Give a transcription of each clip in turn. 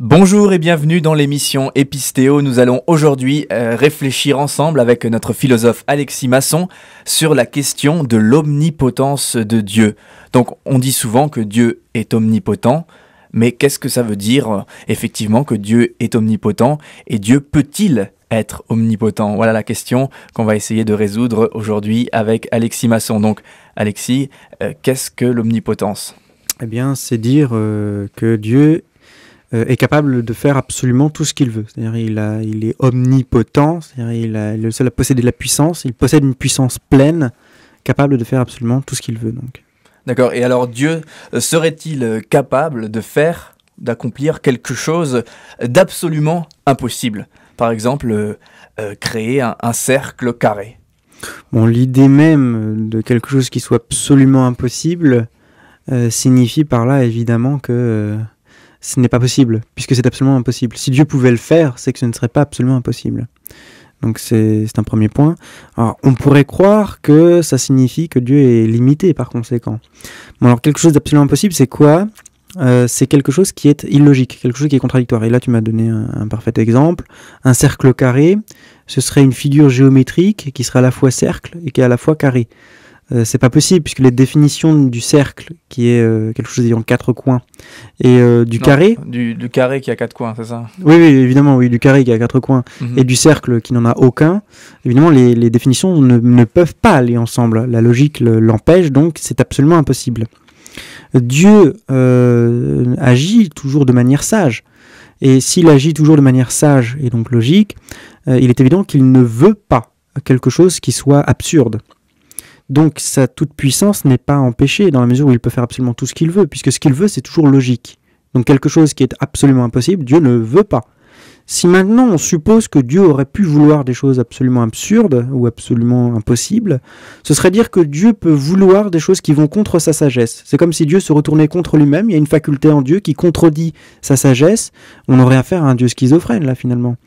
Bonjour et bienvenue dans l'émission Épistéo. Nous allons aujourd'hui réfléchir ensemble avec notre philosophe Alexis Masson sur la question de l'omnipotence de Dieu. Donc on dit souvent que Dieu est omnipotent, mais qu'est-ce que ça veut dire effectivement que Dieu est omnipotent et Dieu peut-il être omnipotent? Voilà la question qu'on va essayer de résoudre aujourd'hui avec Alexis Masson. Donc Alexis, qu'est-ce que l'omnipotence? Eh bien, c'est dire que Dieu est capable de faire absolument tout ce qu'il veut. C'est-à-dire il est omnipotent, c'est-à-dire il est le seul à posséder de la puissance, il possède une puissance pleine, capable de faire absolument tout ce qu'il veut. Donc. D'accord, et alors Dieu serait-il capable d'accomplir quelque chose d'absolument impossible? Par exemple, créer un cercle carré. Bon, l'idée même de quelque chose qui soit absolument impossible signifie par là évidemment que ce n'est pas possible, puisque c'est absolument impossible. Si Dieu pouvait le faire, c'est que ce ne serait pas absolument impossible. Donc c'est un premier point. Alors on pourrait croire que ça signifie que Dieu est limité par conséquent. Bon, alors quelque chose d'absolument impossible, c'est quoi ? C'est quelque chose qui est illogique, quelque chose qui est contradictoire. Et là tu m'as donné un parfait exemple. Un cercle carré, ce serait une figure géométrique qui serait à la fois cercle et qui est à la fois carré. C'est pas possible puisque les définitions du cercle, qui est quelque chose ayant 4 coins, et du carré... Du carré qui a 4 coins, c'est ça? Oui, évidemment, oui, du carré qui a 4 coins, et du cercle qui n'en a aucun. Évidemment, les définitions ne peuvent pas aller ensemble. La logique l'empêche, donc c'est absolument impossible. Dieu agit toujours de manière sage. Et s'il agit toujours de manière sage et donc logique, il est évident qu'il ne veut pas quelque chose qui soit absurde. Donc sa toute-puissance n'est pas empêchée dans la mesure où il peut faire absolument tout ce qu'il veut, puisque ce qu'il veut, c'est toujours logique. Donc quelque chose qui est absolument impossible, Dieu ne veut pas. Si maintenant on suppose que Dieu aurait pu vouloir des choses absolument absurdes ou absolument impossibles, ce serait dire que Dieu peut vouloir des choses qui vont contre sa sagesse. C'est comme si Dieu se retournait contre lui-même, il y a une faculté en Dieu qui contredit sa sagesse, on aurait affaire à un Dieu schizophrène là finalement.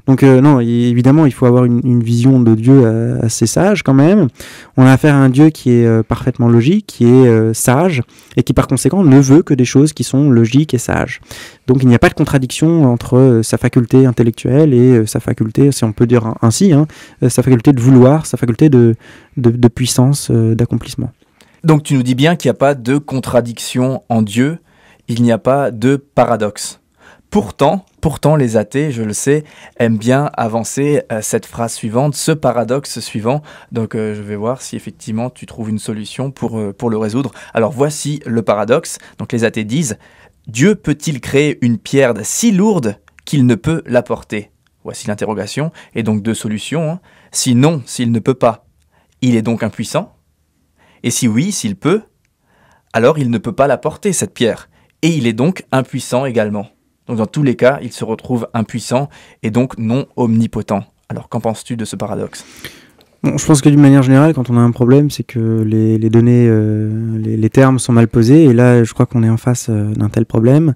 Donc non, évidemment il faut avoir une vision de Dieu assez sage quand même. On a affaire à un Dieu qui est parfaitement logique, qui est sage, et qui par conséquent ne veut que des choses qui sont logiques et sages. Donc il n'y a pas de contradiction entre sa faculté intellectuelle et sa faculté, si on peut dire ainsi, sa faculté de vouloir, sa faculté de puissance, d'accomplissement. Donc tu nous dis bien qu'il n'y a pas de contradiction en Dieu, il n'y a pas de paradoxe. Pourtant, les athées, je le sais, aiment bien avancer cette phrase suivante, ce paradoxe suivant. Donc je vais voir si effectivement tu trouves une solution pour le résoudre. Alors voici le paradoxe. Donc les athées disent « Dieu peut-il créer une pierre si lourde qu'il ne peut la porter ?» Voici l'interrogation. Et donc deux solutions. Si non, s'il ne peut pas, il est donc impuissant. Et si oui, s'il peut, alors il ne peut pas la porter, cette pierre. Et il est donc impuissant également. Donc dans tous les cas, il se retrouve impuissant et donc non omnipotent. Alors qu'en penses-tu de ce paradoxe ? Bon, je pense que d'une manière générale, quand on a un problème, c'est que les données, les termes sont mal posés. Et là, je crois qu'on est en face d'un tel problème.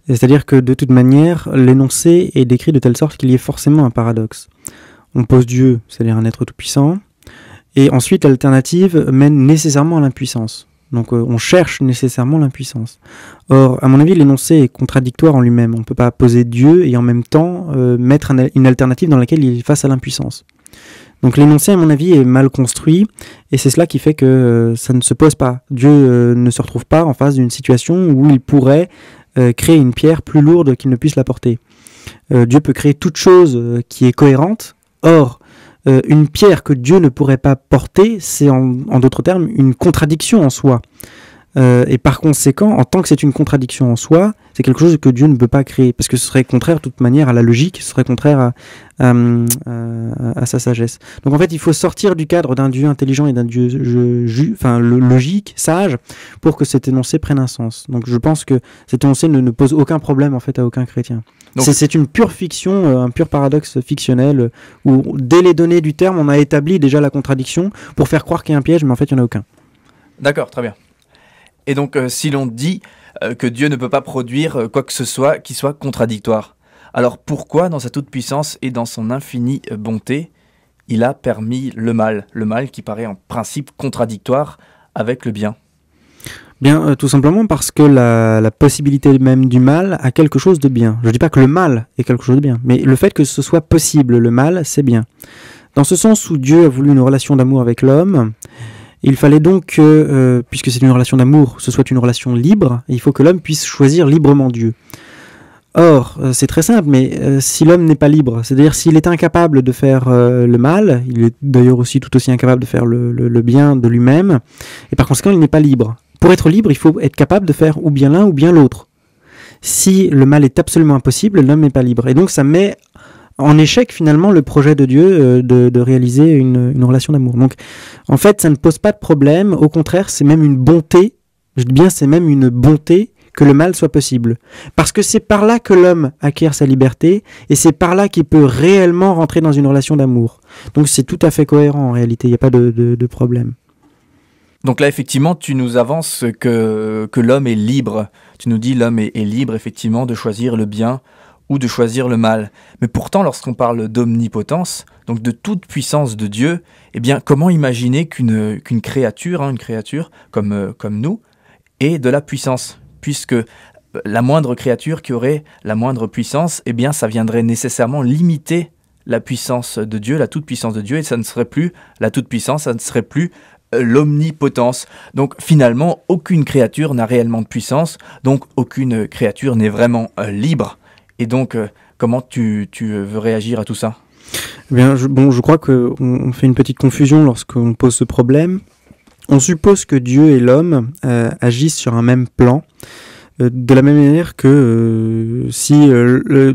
C'est-à-dire que de toute manière, l'énoncé est décrit de telle sorte qu'il y ait forcément un paradoxe. On pose Dieu, c'est-à-dire un être tout-puissant. Et ensuite, l'alternative mène nécessairement à l'impuissance. Donc on cherche nécessairement l'impuissance. Or, à mon avis, l'énoncé est contradictoire en lui-même. On ne peut pas poser Dieu et en même temps mettre une alternative dans laquelle il est face à l'impuissance. Donc l'énoncé, à mon avis, est mal construit, et c'est cela qui fait que ça ne se pose pas. Dieu ne se retrouve pas en face d'une situation où il pourrait créer une pierre plus lourde qu'il ne puisse la porter. Dieu peut créer toute chose qui est cohérente. Or, une pierre que Dieu ne pourrait pas porter, c'est en d'autres termes une contradiction en soi. Et par conséquent, en tant que c'est une contradiction en soi, c'est quelque chose que Dieu ne peut pas créer, parce que ce serait contraire de toute manière à la logique, ce serait contraire à sa sagesse. Donc en fait, il faut sortir du cadre d'un Dieu intelligent et d'un Dieu logique, sage, pour que cet énoncé prenne un sens. Donc je pense que cet énoncé ne pose aucun problème en fait à aucun chrétien. C'est une pure fiction, un pur paradoxe fictionnel, où dès les données du terme, on a établi déjà la contradiction pour faire croire qu'il y a un piège, mais en fait il n'y en a aucun. D'accord, très bien. Et donc, si l'on dit que Dieu ne peut pas produire quoi que ce soit qui soit contradictoire, alors pourquoi, dans sa toute-puissance et dans son infinie bonté, il a permis le mal qui paraît en principe contradictoire avec le bien ? Bien, tout simplement parce que la possibilité même du mal a quelque chose de bien. Je ne dis pas que le mal est quelque chose de bien, mais le fait que ce soit possible, le mal, c'est bien. Dans ce sens où Dieu a voulu une relation d'amour avec l'homme, il fallait donc que, puisque c'est une relation d'amour, ce soit une relation libre, et il faut que l'homme puisse choisir librement Dieu. Or, c'est très simple, mais si l'homme n'est pas libre, c'est-à-dire s'il est incapable de faire le mal, il est d'ailleurs aussi tout aussi incapable de faire le bien de lui-même, et par conséquent, il n'est pas libre. Pour être libre, il faut être capable de faire ou bien l'un ou bien l'autre. Si le mal est absolument impossible, l'homme n'est pas libre. Et donc ça met en échec finalement le projet de Dieu de réaliser une relation d'amour. Donc en fait, ça ne pose pas de problème, au contraire, c'est même une bonté, je dis bien c'est même une bonté que le mal soit possible. Parce que c'est par là que l'homme acquiert sa liberté, et c'est par là qu'il peut réellement rentrer dans une relation d'amour. Donc c'est tout à fait cohérent en réalité, il n'y a pas de problème. Donc là, effectivement, tu nous avances que l'homme est libre. Tu nous dis l'homme est libre, effectivement, de choisir le bien ou de choisir le mal. Mais pourtant, lorsqu'on parle d'omnipotence, donc de toute puissance de Dieu, eh bien, comment imaginer qu'une créature, une créature comme nous, ait de la puissance? Puisque la moindre créature qui aurait la moindre puissance, eh bien, ça viendrait nécessairement limiter la puissance de Dieu, la toute-puissance de Dieu, et ça ne serait plus la toute-puissance, ça ne serait plus l'omnipotence. Donc finalement, aucune créature n'a réellement de puissance, donc aucune créature n'est vraiment libre. Et donc, comment tu veux réagir à tout ça? Eh bien, je crois qu'on fait une petite confusion lorsqu'on pose ce problème. On suppose que Dieu et l'homme agissent sur un même plan, de la même manière que si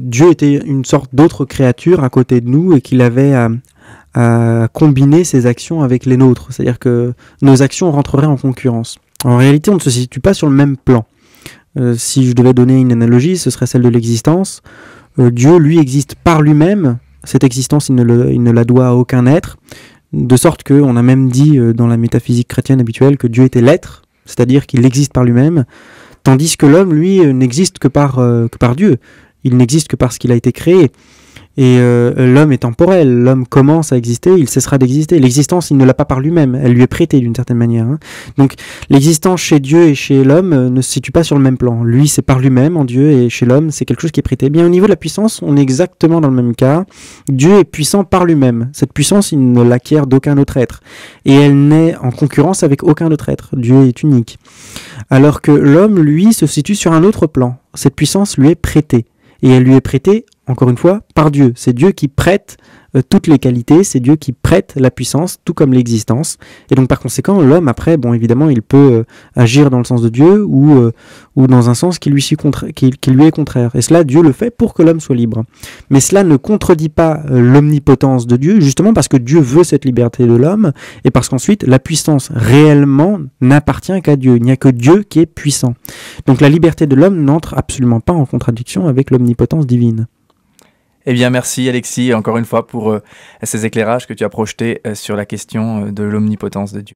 Dieu était une sorte d'autre créature à côté de nous et qu'il avait à combiner ses actions avec les nôtres. C'est-à-dire que nos actions rentreraient en concurrence. En réalité, on ne se situe pas sur le même plan. Si je devais donner une analogie, ce serait celle de l'existence. Dieu, lui, existe par lui-même. Cette existence, il ne la doit à aucun être. De sorte qu'on a même dit dans la métaphysique chrétienne habituelle que Dieu était l'être, c'est-à-dire qu'il existe par lui-même, tandis que l'homme, lui, n'existe que par Dieu. Il n'existe que parce qu'il a été créé. Et l'homme est temporel, l'homme commence à exister, il cessera d'exister. L'existence, il ne l'a pas par lui-même, elle lui est prêtée d'une certaine manière. Hein. Donc l'existence chez Dieu et chez l'homme ne se situe pas sur le même plan. Lui, c'est par lui-même en Dieu, et chez l'homme, c'est quelque chose qui est prêté. Bien, au niveau de la puissance, on est exactement dans le même cas. Dieu est puissant par lui-même. Cette puissance, il ne l'acquiert d'aucun autre être. Et elle n'est en concurrence avec aucun autre être. Dieu est unique. Alors que l'homme, lui, se situe sur un autre plan. Cette puissance lui est prêtée. Et elle lui est prêtée, encore une fois, par Dieu. C'est Dieu qui prête toutes les qualités, c'est Dieu qui prête la puissance, tout comme l'existence. Et donc par conséquent, l'homme, après, bon, évidemment, il peut agir dans le sens de Dieu ou dans un sens qui lui est contraire. Et cela, Dieu le fait pour que l'homme soit libre. Mais cela ne contredit pas l'omnipotence de Dieu, justement parce que Dieu veut cette liberté de l'homme, et parce qu'ensuite, la puissance réellement n'appartient qu'à Dieu. Il n'y a que Dieu qui est puissant. Donc la liberté de l'homme n'entre absolument pas en contradiction avec l'omnipotence divine. Eh bien, merci Alexis, encore une fois, pour ces éclairages que tu as projetés sur la question de l'omnipotence de Dieu.